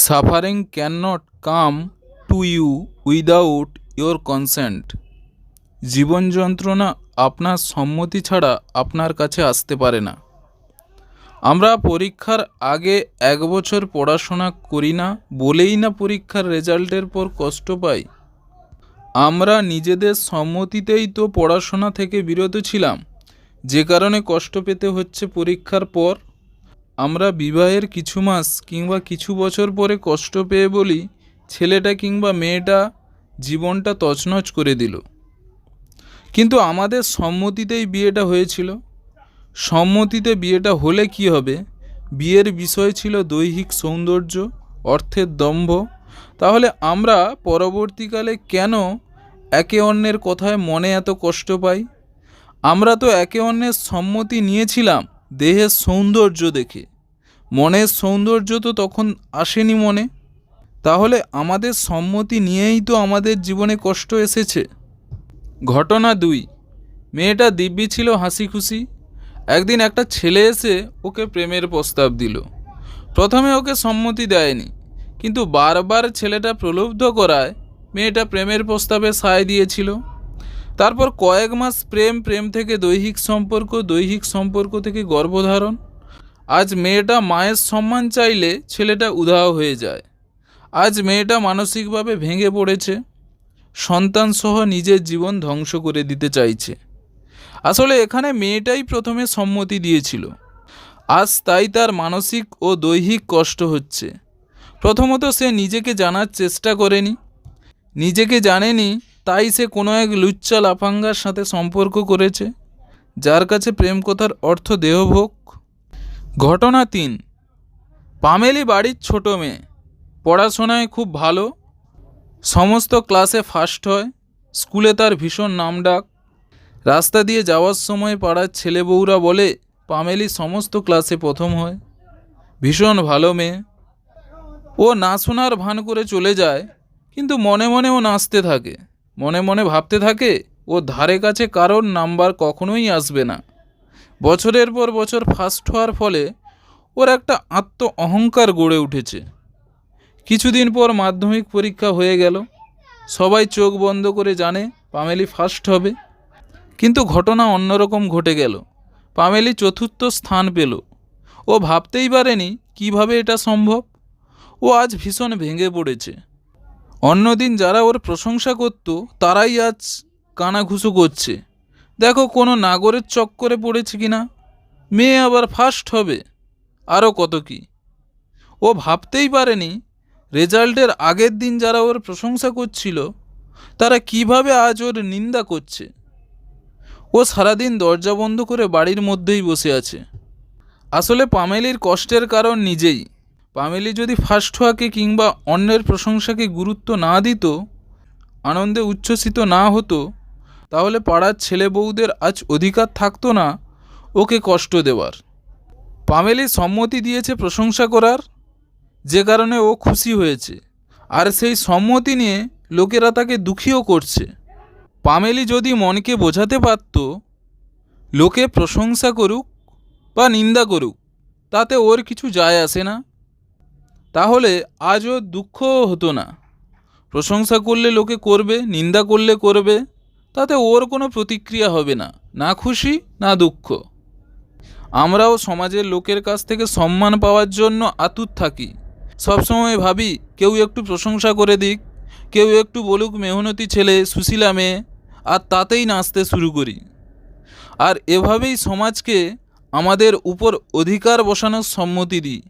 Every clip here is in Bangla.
Suffering can not come to you without your consent. জীবন যন্ত্রণা আপনার সম্মতি ছাড়া আপনার কাছে আসতে পারে না। আমরা পরীক্ষার আগে 1 বছর পড়াশোনা করি না বলেই না পরীক্ষার রেজাল্টের পর কষ্ট পাই। আমরা নিজেদের সম্মতিতেই তো পড়াশোনা থেকে বিরত ছিলাম, যে কারণে কষ্ট পেতে হচ্ছে পরীক্ষার পর। আমরা বিবাহের কিছু মাস কিংবা কিছু বছর পরে কষ্ট পেয়ে বলি ছেলেটা কিংবা মেয়েটা জীবনটা তছনছ করে দিল। কিন্তু আমাদের সম্মতিতেই বিয়েটা হয়েছিল। সম্মতিতে বিয়েটা হলে কি হবে? বিয়ের বিষয় ছিল দৈহিক সৌন্দর্য, অর্থের দম্ভ। তাহলে আমরা পরবর্তীকালে কেন একে অন্যের কথায় মনে এত কষ্ট পাই? আমরা তো একে অন্যের সম্মতি নিয়েছিলাম দেহের সৌন্দর্য দেখে, মনের সৌন্দর্য তো তখন আসেনি মনে। তাহলে আমাদের সম্মতি নিয়েই তো আমাদের জীবনে কষ্ট এসেছে। ঘটনা 2। মেয়েটা দিব্যি ছিল হাসি খুশি। একদিন একটা ছেলে এসে ওকে প্রেমের প্রস্তাব দিল। প্রথমে ওকে সম্মতি দেয়নি, কিন্তু বারবার ছেলেটা প্রলুব্ধ করায় মেয়েটা প্রেমের প্রস্তাবে সায় দিয়েছিল। তারপর কয়েক মাস প্রেম থেকে দৈহিক সম্পর্ক, দৈহিক সম্পর্ক থেকে গর্ভধারণ। আজ মেয়েটা মায়ের সম্মান চাইলে ছেলেটা উধাও হয়ে যায়। আজ মেয়েটা মানসিকভাবে ভেঙে পড়েছে, সন্তানসহ নিজের জীবন ধ্বংস করে দিতে চাইছে। আসলে এখানে মেয়েটাই প্রথমে সম্মতি দিয়েছিল। আজ তাই তার মানসিক ও দৈহিক কষ্ট হচ্ছে। প্রথমত সে নিজেকে জানার চেষ্টা করেনি, নিজেকে জানেনি, তাই সে কোনো এক লুচ্চা লাফাঙ্গার সাথে সম্পর্ক করেছে, যার কাছে প্রেম কথার অর্থ দেহভোগ। ঘটনা 3। পামেলি বাড়ির ছোট মেয়ে, পড়াশোনায় খুব ভালো, সমস্ত ক্লাসে ফার্স্ট হয়, স্কুলে তার ভীষণ নামডাক। রাস্তা দিয়ে যাওয়ার সময় পাড়ার ছেলে বউরা বলে পামেলি সমস্ত ক্লাসে প্রথম হয়। ভীষণ ভালো মেয়ে। ও না শোনার ভান করে চলে যায়, কিন্তু মনে মনে ও নাচতে থাকে, মনে মনে ভাবতে থাকে ও ধারে কাছে কারোর নাম্বার কখনোই আসবে না। বছরের পর বছর ফার্স্ট হওয়ার ফলে ওর একটা আত্ম অহংকার গড়ে উঠেছে। কিছুদিন পর মাধ্যমিক পরীক্ষা হয়ে গেল। সবাই চোখ বন্ধ করে জানে পামেলি ফার্স্ট হবে, কিন্তু ঘটনা অন্যরকম ঘটে গেল। পামেলি 4র্থ স্থান পেল। ও ভাবতেই পারেনি কিভাবে এটা সম্ভব। ও আজ ভীষণ ভেঙে পড়েছে। অন্যদিন যারা ওর প্রশংসা করত তারাই আজ কানাঘুষো করছে, দেখো কোনো নাগরের চক্করে পড়েছে কিনা, মেয়ে আবার ফার্স্ট হবে, আরও কত কি। ও ভাবতেই পারেনি রেজাল্টের আগের দিন যারা ওর প্রশংসা করছিল তারা কিভাবে আজ ওর নিন্দা করছে। ও সারাদিন দরজা বন্ধ করে বাড়ির মধ্যেই বসে আছে। আসলে পামেলির কষ্টের কারণ নিজেই। পামেলি যদি ফার্স্ট হওয়াকে কিংবা অন্যের প্রশংসাকে গুরুত্ব না দিত, আনন্দে উচ্ছ্বসিত না হতো, তাহলে পাড়ার ছেলে বউদের আজ অধিকার থাকতো না ওকে কষ্ট দেওয়ার। পামেলি সম্মতি দিয়েছে প্রশংসা করার, যে কারণে ও খুশি হয়েছে, আর সেই সম্মতি নিয়ে লোকেরা তাকে দুঃখীও করছে। পামেলি যদি মনকে বোঝাতে পারত লোকে প্রশংসা করুক বা নিন্দা করুক তাতে ওর কিছু যায় আসে না, তাহলে আজ ওর দুঃখও হতো না। প্রশংসা করলে লোকে করবে, নিন্দা করলে করবে, তাতে ওর কোনো প্রতিক্রিয়া হবে না, না খুশি না দুঃখ। আমরাও সমাজের লোকের কাছ থেকে সম্মান পাওয়ার জন্য আতুর থাকি। সবসময় ভাবি কেউ একটু প্রশংসা করে দিক, কেউ একটু বলুক মেহনতি ছেলে, সুশীলা মেয়ে, আর তাতেই নাচতে শুরু করি। আর এভাবেই সমাজকে আমাদের উপর অধিকার বসানোর সম্মতি দিই।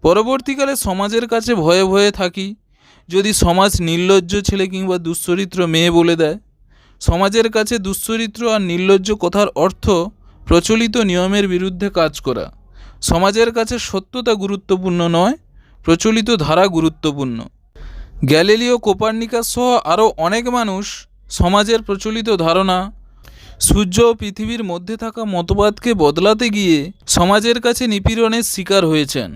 পরবর্তীকালে সমাজের কাছে ভয়ে ভয়ে থাকি, যদি সমাজ নির্লজ্জ ছেলে কিংবা দুশ্চরিত্র মেয়ে বলে দেয়। সমাজের কাছে দুশ্চরিত্র আর নির্লজ্জ কথার অর্থ প্রচলিত নিয়মের বিরুদ্ধে কাজ করা। সমাজের কাছে সত্যতা গুরুত্বপূর্ণ নয়, প্রচলিত ধারা গুরুত্বপূর্ণ। গ্যালিলিও, কোপার্নিকাস সহ আরও অনেক মানুষ সমাজের প্রচলিত ধারণা, সূর্য ও পৃথিবীর মধ্যে থাকা মতবাদকে বদলাতে গিয়ে সমাজের কাছে নিপীড়নের শিকার হয়েছেন।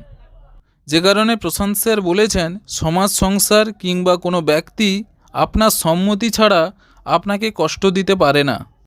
যে কারণে প্রশান্ত স্যার বলেছেন, সমাজ, সংসার কিংবা কোনো ব্যক্তি আপনার সম্মতি ছাড়া আপনাকে কষ্ট দিতে পারে না।